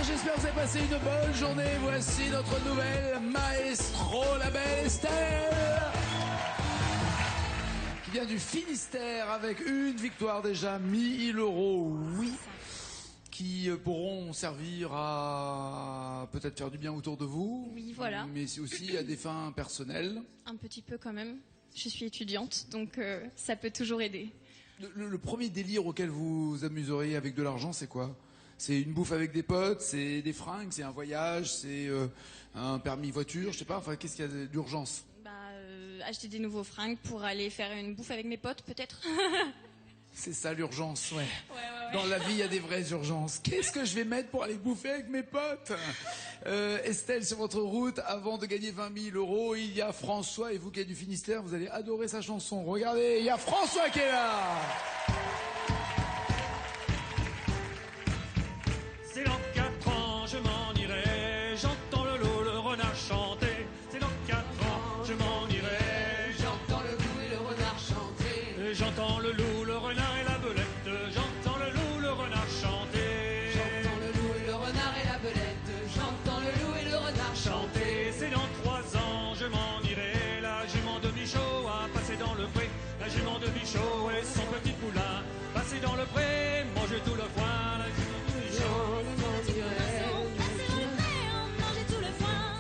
j'espère que vous avez passé une bonne journée. Voici notre nouvelle maestro, la belle Estelle, qui vient du Finistère avec une victoire déjà, 1000 €, oui, qui pourront servir à peut-être faire du bien autour de vous. Oui, voilà. Mais aussi à des fins personnelles. Un petit peu quand même. Je suis étudiante, donc ça peut toujours aider. Le premier délire auquel vous vous amuseriez avec de l'argent, c'est quoi? C'est une bouffe avec des potes, c'est des fringues, c'est un voyage, c'est un permis voiture, je sais pas, enfin qu'est-ce qu'il y a d'urgence? Acheter des nouveaux fringues pour aller faire une bouffe avec mes potes, peut-être. C'est ça l'urgence, ouais. Ouais. Dans la vie, il y a des vraies urgences. Qu'est-ce que je vais mettre pour aller bouffer avec mes potes? Estelle, sur votre route, avant de gagner 20 000 €, il y a François, et vous qui êtes du Finistère, vous allez adorer sa chanson. Regardez, il y a François qui est là. C'est dans 4 ans, je m'en irai, j'entends le loup, le renard chanter. C'est dans 4 ans, je m'en irai, j'entends le loup et le renard chanter. J'entends le loup, le renard et la belette, j'entends le loup, le renard chanter. J'entends le loup et le renard et la belette, j'entends le loup et le renard chanter. C'est dans 3 ans, je m'en irai, la jument de Michaud a passé dans le pré. La jument de Michaud et son petit poulain, passé dans le pré, manger tout le foin. La jument de Michaud.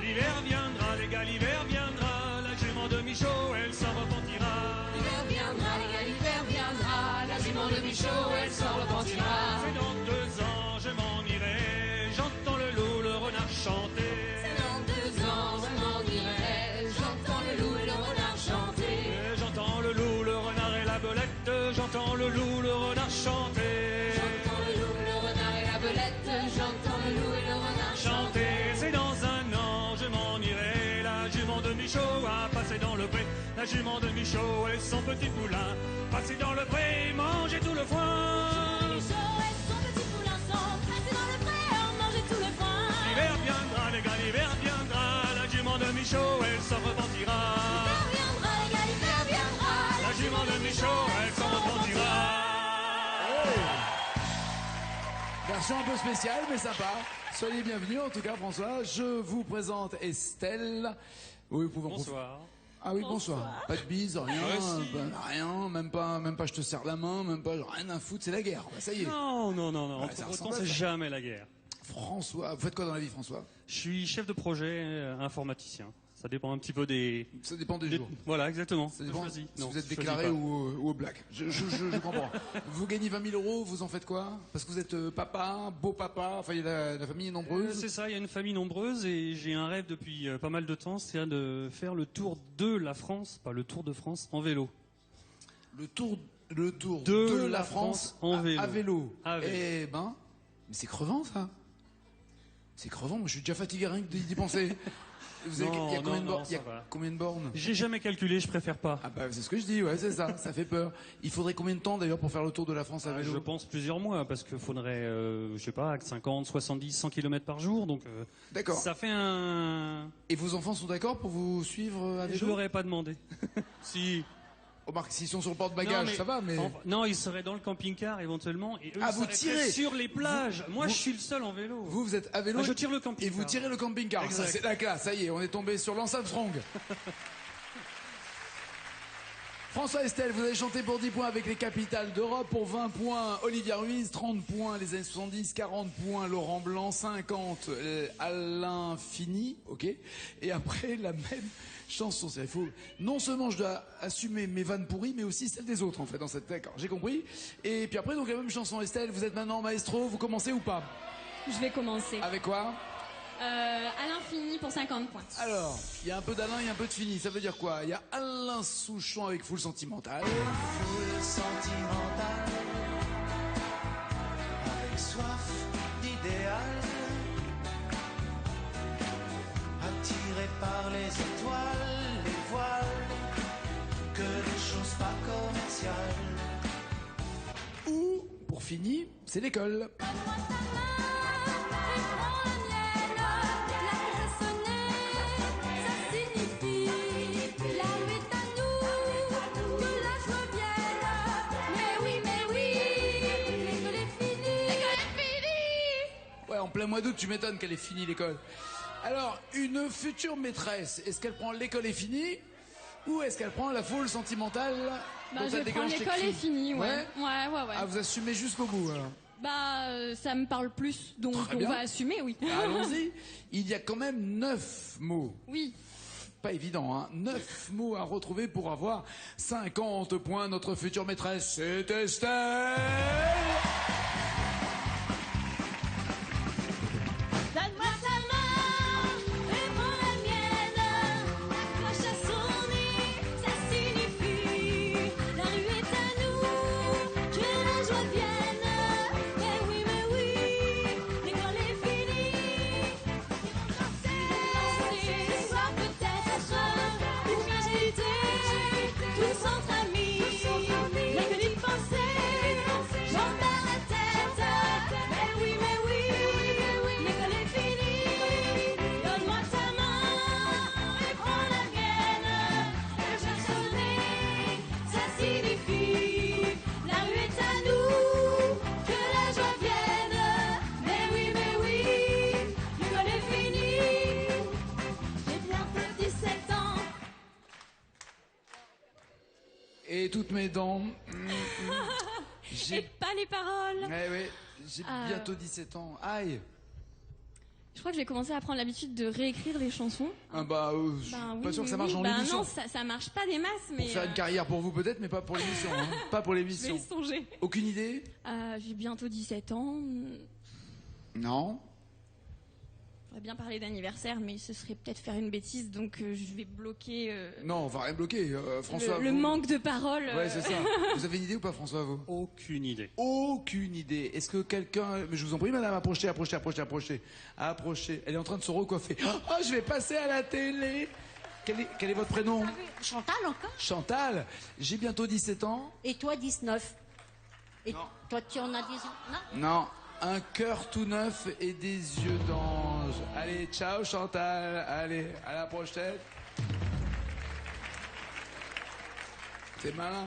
L'hiver viendra, les gars, l'hiver viendra, la jument de Michaud, elle s'en repentira. L'hiver viendra, les gars, l'hiver viendra, la jument de Michaud, elle s'en repentira. C'est dans 2 ans, je m'en irai, j'entends le loup, le renard chanter. C'est dans 2 ans, je m'en irai, j'entends le loup et le renard chanter. J'entends le loup, le renard et la belette, j'entends le loup, le renard chanter. J'entends le loup, le renard et la belette, j'entends le loup et le renard chanter. C'est dans 1 an, je m'en irai, la jument de Michaud a passé dans le pré. La jument de Michaud et son petit poulain, passé dans le pré, manger tout le foin. L'hiver viendra, les gars, l'hiver viendra, la jument de Michaud, elle s'en repentira. L'hiver viendra, les gars, l'hiver viendra, La jument de Michaud, elle s'en repentira. Version un peu spéciale, mais sympa. Soyez bienvenus, en tout cas, François. Je vous présente Estelle. Oui, vous pouvez Bonsoir. Ah oui, bonsoir. Pas de bise, rien, rien, même pas je te serre la main, même pas rien à foutre, c'est la guerre. Bah, ça y est. Non. Ouais, ça Entre ressemble autant, à c'est ça. jamais la guerre. François, vous faites quoi dans la vie, François? Je suis chef de projet informaticien. Ça dépend un petit peu des... Ça dépend des jours. Voilà, exactement. Ça dépend Je choisis. si Non, vous êtes je déclaré choisis pas. ou au black. Je comprends. Vous gagnez 20 000 €, vous en faites quoi? Parce que vous êtes papa, beau papa, enfin la famille est nombreuse. C'est ça, il y a une famille nombreuse et j'ai un rêve depuis pas mal de temps, c'est de faire le tour de la France, pas le Tour de France, en vélo. Le tour de la France en vélo. À vélo. À vélo. Eh ben, mais c'est crevant ça. C'est crevant, moi je suis déjà fatigué rien que d'y penser. Il y a combien de bornes? Il y a combien de bornes? J'ai jamais calculé, je préfère pas. Ah bah c'est ce que je dis, ouais c'est ça, ça fait peur. Il faudrait combien de temps d'ailleurs pour faire le tour de la France à vélo? Je pense plusieurs mois, parce qu'il faudrait, je sais pas, 50, 70, 100 km par jour, donc D'accord. ça fait un... Et vos enfants sont d'accord pour vous suivre à vélo? Je leur ai pas demandé. Si... Remarque, s'ils sont sur le porte-bagages, ça va, mais... Non, ils seraient dans le camping-car éventuellement, et eux, Ah, ils vous seraient tirez sur les plages. Moi, je suis le seul en vélo. Vous êtes à vélo. Ah, je tire le camping-car. Et vous tirez le camping-car. Ça, Exact. c'est la classe, ça y est, on est tombé sur Lance Armstrong. François Estelle, vous avez chanté pour 10 points avec les capitales d'Europe. Pour 20 points, Olivia Ruiz. 30 points, les années 70. 40 points, Laurent Blanc. 50, Alain Fini. Ok. Et après, la même chanson. Il faut, non seulement je dois assumer mes vannes pourries, mais aussi celles des autres, en fait, dans cette... D'accord, j'ai compris. Et puis après, donc, la même chanson. Estelle, vous êtes maintenant maestro. Vous commencez ou pas? Je vais commencer. Avec quoi? À l'infini pour 50 points. Alors, il y a un peu d'Alain, il y a un peu de Fini. Ça veut dire quoi? Il y a Alain Souchon avec Full Sentimental. Full sentimental, avec soif d'idéal, attiré par les étoiles, les voiles, que des choses pas commerciales. Ou, pour Fini, c'est l'école. en plein mois d'août, tu m'étonnes qu'elle ait fini l'école. Alors, une future maîtresse, est-ce qu'elle prend l'école est finie ou est-ce qu'elle prend la foule sentimentale Bah, dont je elle vais prendre déclenche tes l'école cris est finie, ouais. Ouais. Ouais. Ah, vous assumez jusqu'au bout, alors. Ça me parle plus, donc Très on bien. va assumer, oui. Allons-y. Il y a quand même 9 mots. Oui. Pas évident, hein. 9 mots à retrouver pour avoir 50 points. Notre future maîtresse, c'est Estelle. Donne-moi ta main et prends la mienne. La cloche a sonné, ça signifie la rue est à nous, que la joie vienne. Mais oui, l'école est finie. Ce soir peut-être, pour méditer, tous entre amis. Rien que d'y penser, j'en perds la tête. Mais oui, l'école est finie. Donne-moi ta main et prends la mienne. La cloche a sonné, ça signifie la rue est à nous, que la joie vienne. Mais oui, l'école est finie. J'ai bientôt 17 ans. Et toutes mes dents. Et pas les paroles. Ouais, j'ai bientôt 17 ans. Aïe. Je crois que je vais commencer à prendre l'habitude de réécrire les chansons. Ah je suis pas sûr que ça marche dans Bah l'émission. non, ça marche pas des masses, mais... Pour faire une carrière pour vous peut-être, mais pas pour l'émission. Hein. Pas pour Je vais l'émission. y songer. Aucune idée? J'ai bientôt 17 ans. Non. J'aurais bien parler d'anniversaire, mais ce serait peut-être faire une bêtise, donc je vais bloquer Non, on va rien bloquer. François, le vous- manque de paroles. Ouais, c'est ça. Vous avez une idée ou pas, François, vous? Aucune idée. Aucune idée. Est-ce que quelqu'un... Mais je vous en prie, madame, approchez. Approchez. Elle est en train de se recoiffer. Oh, je vais passer à la télé. Quel est votre prénom? Chantal encore? Chantal. J'ai bientôt 17 ans. Et toi 19? Et Non. toi tu en as 10 ans? Non? Non. Un cœur tout neuf et des yeux d'ange. Allez, ciao Chantal. Allez, à la prochaine. C'est malin.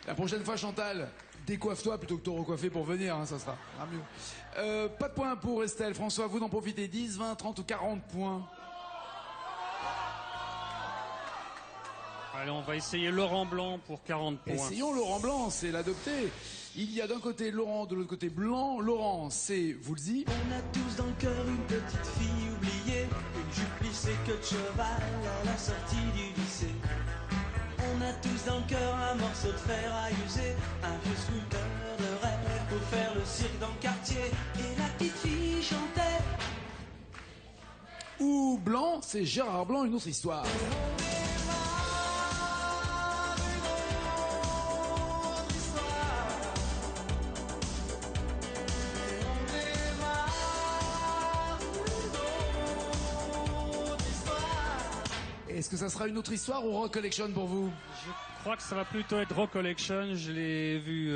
La prochaine fois, Chantal, décoiffe-toi plutôt que te recoiffer pour venir, hein, ça sera mieux. Pas de points pour Estelle. François, vous en profitez. 10, 20, 30 ou 40 points. Allez, on va essayer Laurent Blanc pour 40 points. Essayons Laurent Blanc, c'est l'adopté. Il y a d'un côté Laurent, de l'autre côté Blanc. Laurent, c'est Woolsey. On a tous dans le cœur une petite fille oubliée, une jupe plissée queue de cheval à la sortie du lycée. On a tous dans le cœur un morceau de fer à user, un vieux scooter de rêve pour faire le cirque dans le quartier. Et la petite fille chantait. Ou Blanc, c'est Gérard Blanc, une autre histoire. Est-ce que ça sera une autre histoire ou Rock Collection pour vous? Je crois que ça va plutôt être Rock Collection. Je l'ai vu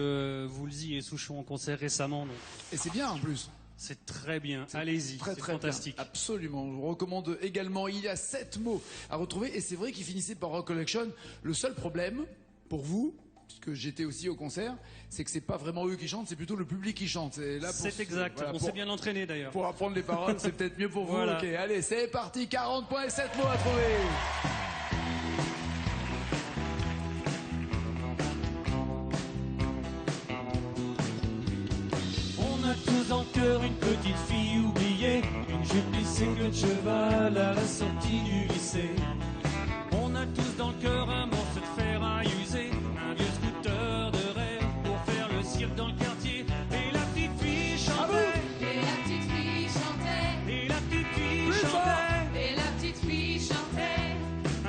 Woolsey et Souchon en concert récemment. Donc Et c'est bien en plus. c'est très bien. Allez-y, Très c'est très fantastique. bien. Absolument. Je vous recommande également. Il y a 7 mots à retrouver et c'est vrai qu'ils finissaient par Rock Collection. Le seul problème pour vous, puisque j'étais aussi au concert, c'est que c'est pas vraiment eux qui chantent, c'est plutôt le public qui chante. C'est là pour C'est exact. voilà, On pour- s'est bien entraîné d'ailleurs. Pour apprendre les paroles, c'est peut-être mieux pour vous. Voilà. Ok, allez, c'est parti. 40 points et 7 mots à trouver. On a tous dans le cœur une petite fille oubliée, une jupe plissée queue de cheval à la sortie du lycée. On a tous dans le cœur un morceau de fer à user, un vieux scooter de rêve pour faire le cirque dans le quartier. Et la petite fille chantait, Et la petite fille chantait. et la petite fille Plus fort. chantait. Et la petite fille chantait.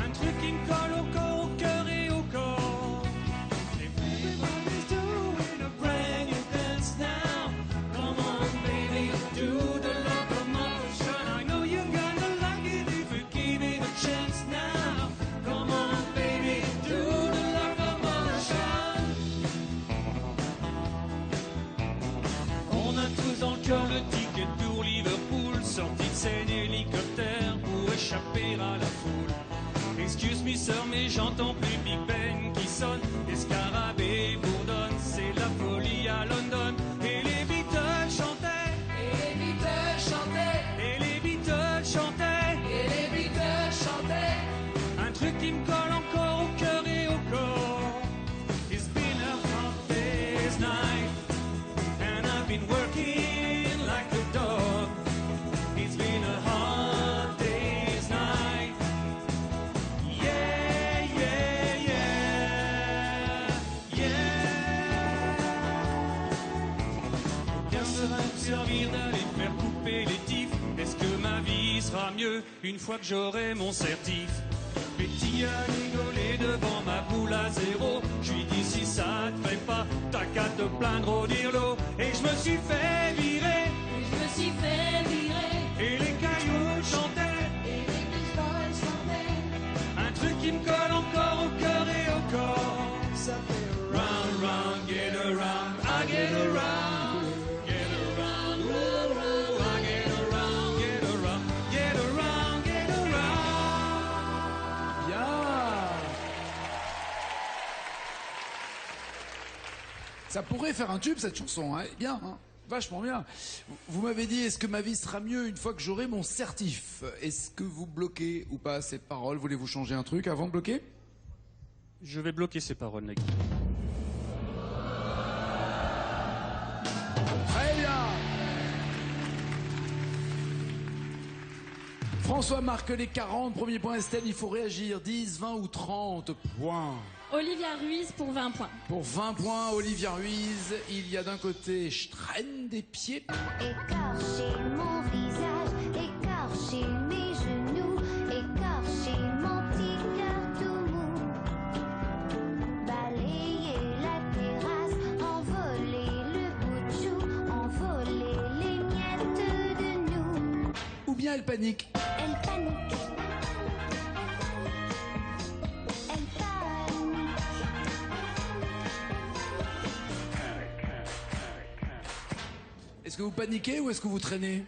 Un truc qui me colle au corps, au cœur et au corps. Everybody's doing a brand new dance now. Come on, baby, do the locomotion. I know you're gonna like it if you give it a chance now. Come on, baby, do the locomotion. On a tous dans le cœur le ticket pour Liverpool, sortie de scène hélicoptère pour échapper à la foule. Excuse me sœur, mais j'entends plus Big Ben qui sonne, les scarabées bourdonnent, c'est la folie à London. Et les Beatles chantaient, Et les Beatles mieux une fois que j'aurai mon certif. Betty a rigolé devant ma boule à zéro. Je lui dis si ça te fait pas, t'as qu'à te plaindre au dirlo. Et je me suis fait virer, Je me suis fait virer, et les cailloux chantaient et les baseballs chantaient. un truc qui me colle encore au cœur et au corps. Ça fait Round, round, get around, I get around. Get around, woo, woo, I get around, get around, get around, get around. Bien. Ça pourrait faire un tube cette chanson, hein. Bien, hein. Vachement bien. Vous m'avez dit, est-ce que ma vie sera mieux une fois que j'aurai mon certif? Est-ce que vous bloquez ou pas ces paroles? Voulez-vous changer un truc avant de bloquer? Je vais bloquer ces paroles, Nagui. Très bien. François marque les 40, premier point Estelle, il faut réagir, 10, 20 ou 30 points. Olivia Ruiz pour 20 points. Pour 20 points, Olivia Ruiz, il y a d'un côté Je traîne des pieds. Écorcher mon visage, écorcher mes genoux, écorcher mon petit cœur tout mou. Balayer la terrasse, envoler le bout de chou, envoler les miettes de nous. Ou bien elle panique. Elle panique. Elle panique. Est-ce que vous paniquez ou est-ce que vous traînez?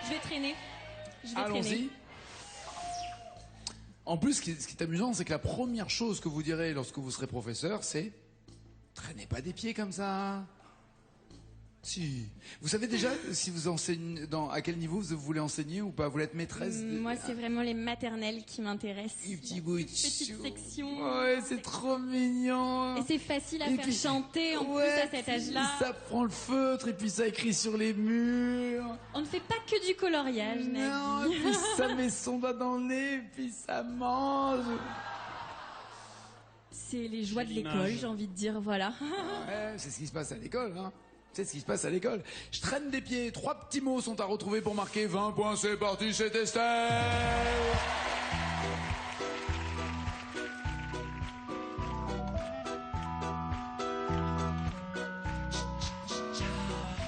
Je vais traîner. Je vais Allons-y. traîner. En plus, ce qui est amusant, c'est que la première chose que vous direz lorsque vous serez professeur, c'est « Traînez pas des pieds comme ça !» Si. Vous savez déjà si vous enseignez, à quel niveau vous voulez enseigner ou pas? Vous voulez être maîtresse Moi, c'est vraiment les maternelles qui m'intéressent. Les petits bouts de Petite chou. section. Ouais, c'est trop mignon. Et c'est facile à Et faire puis- chanter en Ouais, plus à cet âge-là. Ça prend le feutre et puis ça écrit sur les murs. On ne fait pas que du coloriage, Non, Nagui. et puis ça met son doigt dans le nez et puis ça mange. C'est les joies de C'est l'école, l'image. j'ai envie de dire, voilà. Ouais, c'est ce qui se passe à l'école, hein. C'est ce qui se passe à l'école. Je traîne des pieds. 3 petits mots sont à retrouver pour marquer 20 points. C'est parti, c'est Estelle.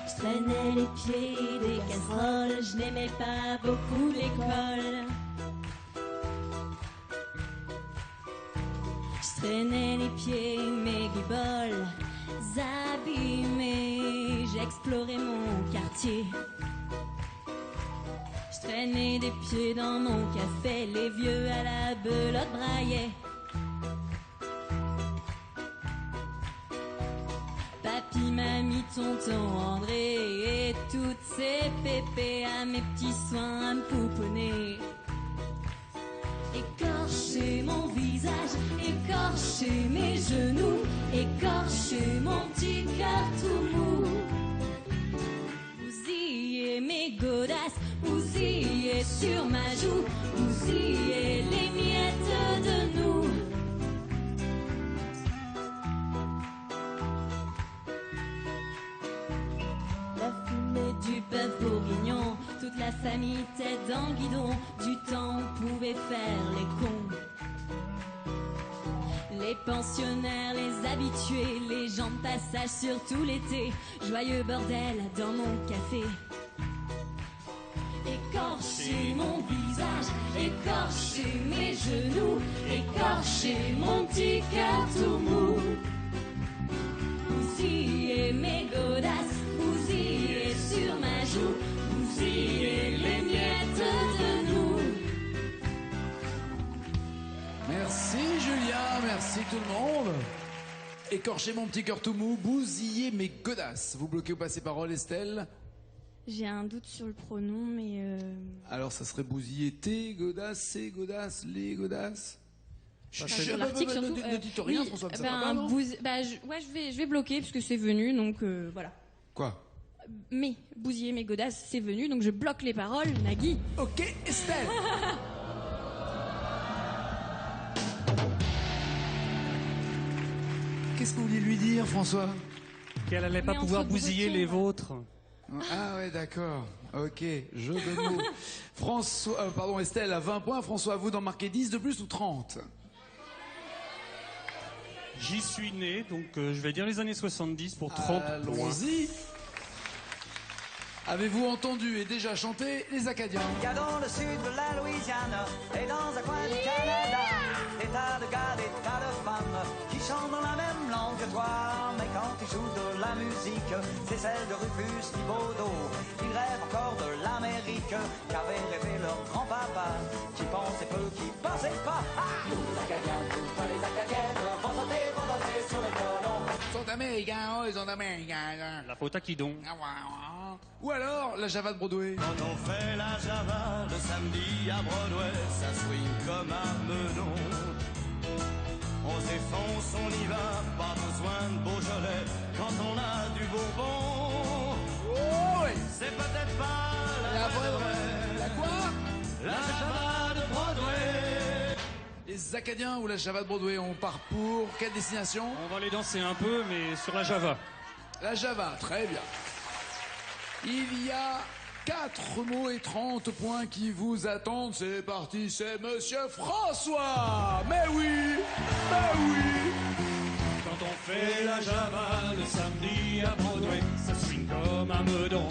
Je traînais les pieds des casseroles, je n'aimais pas beaucoup l'école. Je traînais les pieds, mes guiboles abîmés, j'explorais mon quartier. Je traînais des pieds dans mon café, les vieux à la belote braillaient. Papy, mamie, tonton André et toutes ces pépés à mes petits soins à me pouponner. Écorcher mon visage, écorcher mes genoux, écorcher mon petit cœur tout mou. Bousiller mes godasses, bousiller sur ma joue, bousiller les miettes de nous. La fumée du bœuf bourguignon, toute la famille tête dans le guidon. Du temps on pouvait faire les cons. Les pensionnaires, les habitués, les gens de passage surtout l'été. Joyeux bordel dans mon café. Écorcher mon visage, écorcher mes genoux, écorcher mon petit cœur tout mou. Bousiller mes godasses, bousiller sur ma joue, bousiller les miettes de nous. Merci Julien, merci tout le monde. Écorcher mon petit cœur tout mou, bousiller mes godasses. Vous bloquez ou pas ces paroles, Estelle? J'ai un doute sur le pronom, mais... Alors ça serait bousiller tes godasses, ces godasses, les godasses. Sur Chut, l'article surtout. ne dites rien, oui, François, ça ben, va pas, non je vais bloquer puisque c'est venu, donc voilà. Quoi? Mais bousiller mes godasses, c'est venu, donc je bloque les paroles, Nagui. Ok, Estelle. Qu'est-ce que vous vouliez lui dire, François? Qu'elle allait pas Mais pouvoir entre bousiller Bretons, les vôtres. Ah ouais, d'accord. Ok, jeu de mots. François, pardon, Estelle à 20 points. François, à vous d'en marquer 10 de plus ou 30? J'y suis né, donc je vais dire les années 70 pour 30 points. Allons-y. Avez-vous entendu et déjà chanté les Acadiens? Il y a dans le sud de la Louisiane et dans un coin du Canada des tas de gars, des tas de femmes qui chantent dans la même langue que toi. Mais quand ils jouent de la musique, c'est celle de Rufus Thibodeau. Ils rêvent encore de l'Amérique qu'avait rêvé leur grand-papa, qui pensait peu, qui pensait pas. Ah, tous les Acadiens, tous les Acadiennes vont sauter sur les colons. Ils sont américains, ils sont américains. La faute à qui donc? Ou alors la Java de Broadway. Quand on fait la Java le samedi à Broadway, ça swing comme un menon. On se défonce, on y va, pas besoin de Beaujolais quand on a du Bourbon. Oh oui. C'est peut-être pas la vraie, La quoi? la Java de Broadway. Les Acadiens ou la Java de Broadway, on part pour quelle destination? On va les danser un peu, mais sur la Java. La Java, très bien. Il y a 4 mots et 30 points qui vous attendent. C'est parti, c'est Monsieur François. Mais oui, mais oui. Quand on fait la Java le samedi à Broadway, ça swing comme un meudon.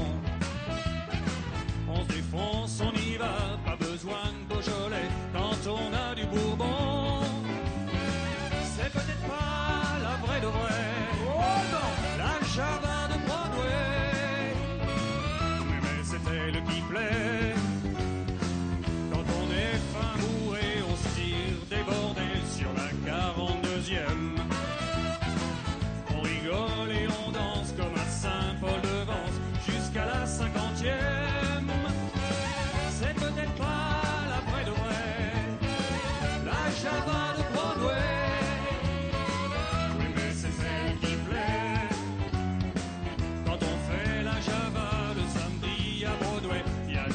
On se défonce, on y va, pas besoin de Beaujolais quand on a du Bourbon. C'est peut-être pas la vraie de vrai, Oh non. la Java de Broadway, mais c'est elle qui plaît. Quand on est fin bourré, on se tire débordé sur la 42e. On rigole et on danse comme à Saint-Paul-de-Vence jusqu'à la 50e. C'est peut-être pas la vraie de vrai, la Java de Broadway, oui, mais c'est celle qui plaît. Quand on fait la Java le samedi à Broadway, il y a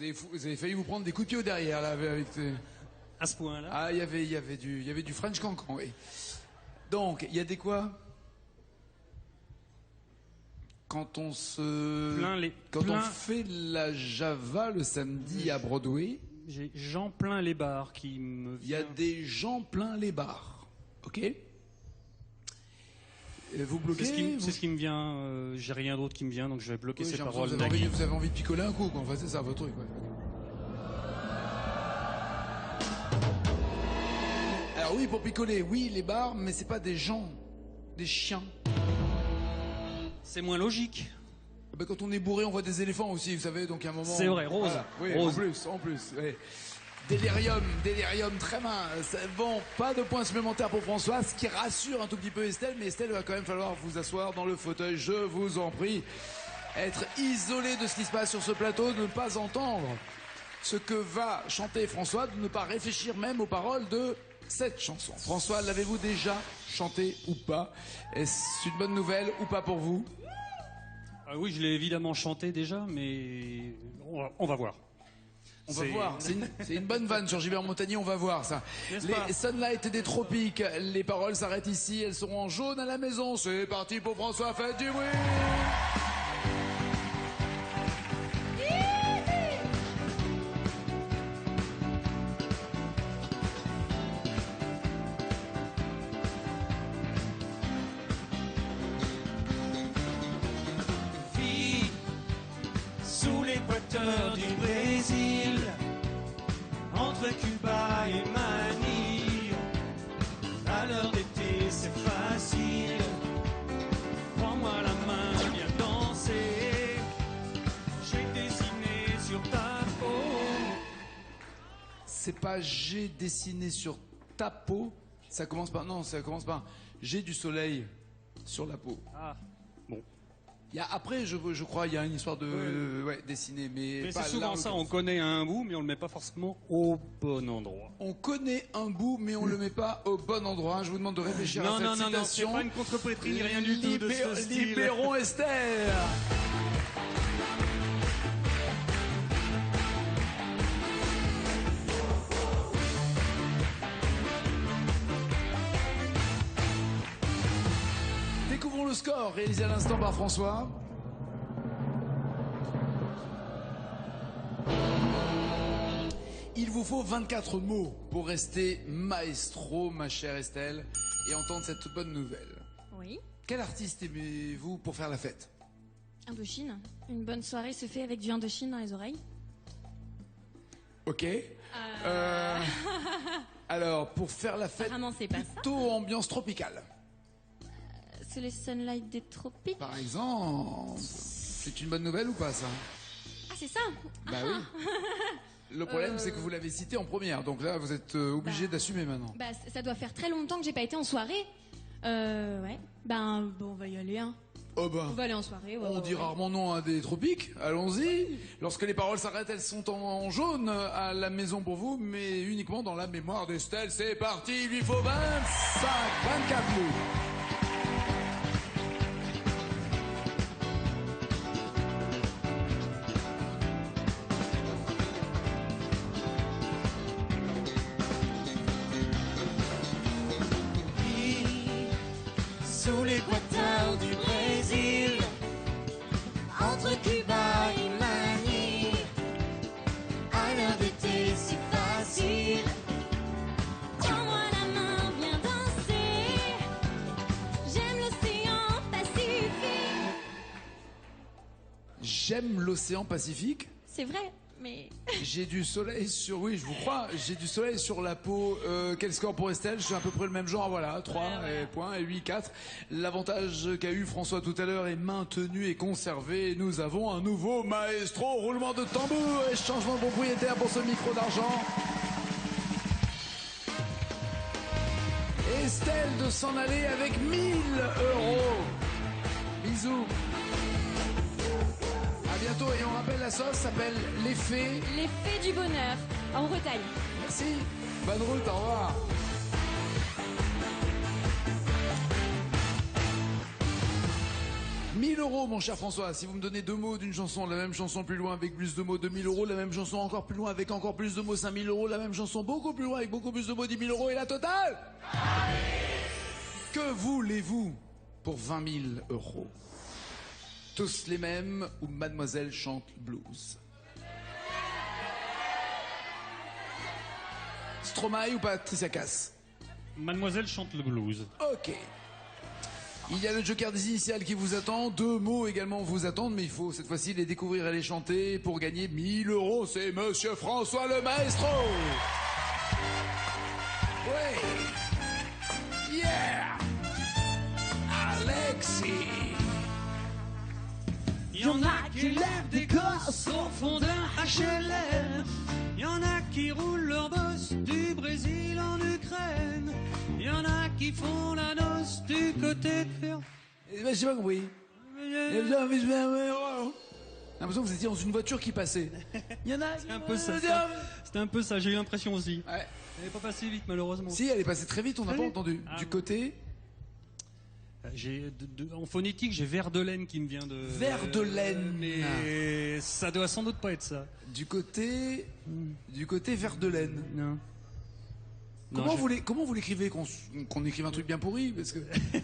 des... Vous avez failli vous prendre des coups de pied au derrière là avec. À ce point-là. Ah, il y avait du French cancan, oui. Donc, il y a des quoi? Quand on Plein- fait la Java le samedi à Broadway, J'ai Jean plein les bars qui me il y a vient. des gens plein les bars. Ok? Vous bloquez? C'est ce qui me vient. J'ai rien d'autre qui me vient, donc je vais bloquer Oui, ces j'ai l'impression paroles. que Nagui. vous avez envie de picoler un coup, quoi. Enfin, c'est ça votre truc. Ouais. Alors oui, pour picoler, oui, les bars, mais c'est pas des gens, des chiens. C'est moins logique. Ben, quand on est bourré, on voit des éléphants aussi, vous savez, donc à un moment... C'est vrai, Rose. Voilà. Oui, Rose. en plus, oui. Délirium, très mince. Bon, pas de points supplémentaires pour François, ce qui rassure un tout petit peu Estelle, mais Estelle, va quand même falloir vous asseoir dans le fauteuil, je vous en prie. Être isolé de ce qui se passe sur ce plateau, de ne pas entendre ce que va chanter François, de ne pas réfléchir même aux paroles de cette chanson. François, l'avez-vous déjà chanté ou pas? Est-ce une bonne nouvelle ou pas pour vous? Ah oui, je l'ai évidemment chanté déjà, mais on va voir. On va voir, c'est une bonne vanne sur Gilbert Montagnier, on va voir ça. N'est-ce pas? Les Sunlight des tropiques, les paroles s'arrêtent ici, elles seront en jaune à la maison. C'est parti pour François, faites du bruit. Vie sous l'équateur du Brésil, entre Cuba et Manille. À l'heure d'été, c'est facile. Prends-moi la main, viens danser. J'ai dessiné sur ta peau. C'est pas j'ai dessiné sur ta peau, ça commence par j'ai du soleil sur la peau. Ah, bon. Il y a, après, je crois, il y a une histoire de dessiner, mais Mais pas c'est souvent là, ça, on connaît un bout, mais on le met pas forcément au bon endroit. On connaît un bout, mais on le met pas au bon endroit. Je vous demande de réfléchir à cette Non, c'est citation. pas une contrepétrie ni rien du tout de ce style. Libérons Esther. Découvrons le score réalisé à l'instant par François. Il vous faut 24 mots pour rester maestro, ma chère Estelle, et entendre cette bonne nouvelle. Oui. Quel artiste aimez-vous pour faire la fête? Indochine. Une bonne soirée se fait avec du Indochine dans les oreilles. Ok. Alors, pour faire la fête, Apparemment, c'est pas ça. plutôt ambiance tropicale. C'est les Sunlight des tropiques. Par exemple, c'est une bonne nouvelle ou pas ça? Ah, c'est ça. Bah oui. Le problème, c'est que vous l'avez cité en première, donc là, vous êtes obligé d'assumer maintenant. Bah, ça doit faire très longtemps que j'ai pas été en soirée. Ouais. Ben, bon, on va y aller, hein. Oh ben, On va aller en soirée. Ouais, on ouais, dit ouais. rarement non à des tropiques. Allons-y. Lorsque les paroles s'arrêtent, elles sont en jaune à la maison pour vous, mais uniquement dans la mémoire d'Estelle. C'est parti, il lui faut 24 mots. Sous l'équateur du Brésil, entre Cuba et Manille, à l'heure d'été si facile. Tiens-moi la main, viens danser. J'aime l'océan Pacifique. J'aime l'océan Pacifique. C'est vrai, mais J'ai du soleil sur... Oui, je vous crois. J'ai du soleil sur la peau. Quel score pour Estelle? Je suis à peu près le même genre. Voilà, 3 points et 8, 4. L'avantage qu'a eu François tout à l'heure est maintenu et conservé. Nous avons un nouveau maestro. Roulement de tambour et changement de propriétaire pour ce micro d'argent. Estelle de s'en aller avec 1000 €. Bisous. À bientôt et on rappelle la sauce s'appelle l'effet. l'effet du bonheur en Bretagne. Merci. Bonne route, au revoir. « 1000 € mon cher François, si vous me donnez 2 mots d'une chanson, la même chanson plus loin avec plus de mots, 2000 €, la même chanson encore plus loin avec encore plus de mots, 5000 €, la même chanson beaucoup plus loin avec beaucoup plus de mots, 10 000 € et la totale. Que voulez-vous pour 20 000 €? Tous les mêmes ou Mademoiselle chante blues? Stromae ou Patricia Cass? Mademoiselle chante le blues. Ok. Il y a le joker des initiales qui vous attend. 2 mots également vous attendent, mais il faut cette fois-ci les découvrir et les chanter pour gagner 1000 €. C'est Monsieur François le maestro. Oui. Yeah. Alexis. Y'en a qui lèvent des gosses au fond d'un HLM. Y'en a qui roulent leur bosse du Brésil en Ukraine. Y'en a qui font la noce du côté de fer. Je sais pas compris. J'ai l'impression que vous étiez dans une voiture qui passait. Il y en a. C'est un peu ça. C'était un peu ça, j'ai eu l'impression aussi. Ouais. Elle n'est pas passée vite malheureusement. Si, elle est passée très vite, on n'a pas entendu. Ah, Du bon. côté. En phonétique, j'ai Verdelaine qui me vient de... Verdelaine. Mais ça doit sans doute pas être ça. Du côté Verdelaine. Non. Comment vous l'écrivez qu'on écrive un truc bien pourri? Parce que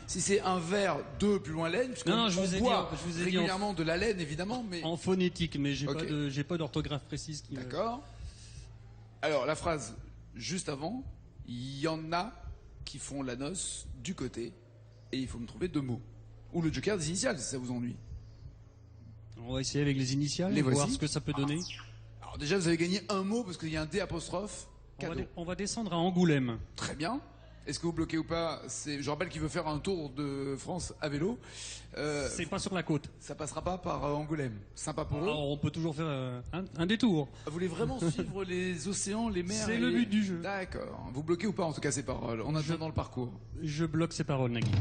si c'est un vers, 2 plus loin laine, puisqu'on Non, je vous ai dit boit je vous ai dit régulièrement de la laine évidemment, mais en phonétique, mais j'ai Ok. pas d'orthographe précise qui me... d'accord. Alors la phrase juste avant, il y en a qui font la noce du côté, et il faut me trouver 2 mots. Ou le joker des initiales si ça vous ennuie. On va essayer avec les initiales, Les voir voici. ce que ça peut donner. Alors déjà vous avez gagné un mot parce qu'il y a un D apostrophe. Cadeau. On va descendre à Angoulême. Très bien. Est-ce que vous bloquez ou pas? Je rappelle qu'il veut faire un tour de France à vélo. C'est pas sur la côte. Ça passera pas par Angoulême. Sympa pour eux. Alors on peut toujours faire un détour. Vous voulez vraiment suivre les océans, les mers? C'est et le les- but du jeu. D'accord. Vous bloquez ou pas en tout cas ces paroles en attendant le parcours? Je bloque ces paroles, Nagui.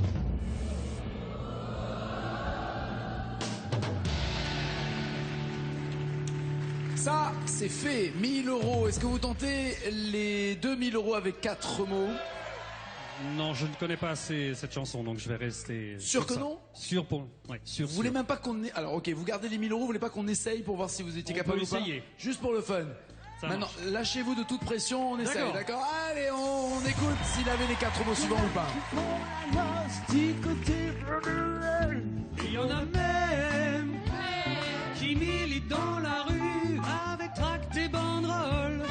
Ça, c'est fait. 1000 €. Est-ce que vous tentez les 2000 € avec 4 mots? Non, je ne connais pas assez cette chanson, donc je vais rester... Sûr sur que ça. non? Sûr pour... Ouais, sûr. Vous voulez même pas qu'on ait... Alors ok, vous gardez les 1000 €, vous voulez pas qu'on essaye pour voir si vous étiez On capable peut ou pas? essayer. Juste pour le fun. Ça Maintenant, marche. lâchez-vous de toute pression, on essaye, D'accord. d'accord? Allez, on écoute s'il avait les 4 mots suivants ou pas. Il y en a même qui militent dans la rue avec tracts et banderoles.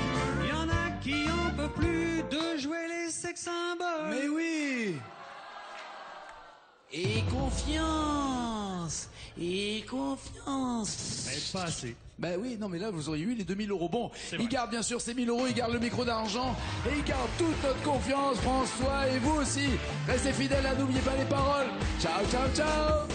Il y en a qui en peuvent plus de jouer les sex symboles. Mais oui! Et confiance! Et confiance! Mais pas assez. Bah oui, non mais là vous auriez eu les 2000 euros. Bon, C'est il vrai. garde bien sûr ses 1000 euros, il garde le micro d'argent et il garde toute notre confiance, François, et vous aussi. Restez fidèles, n'oubliez pas les paroles. Ciao, ciao, ciao!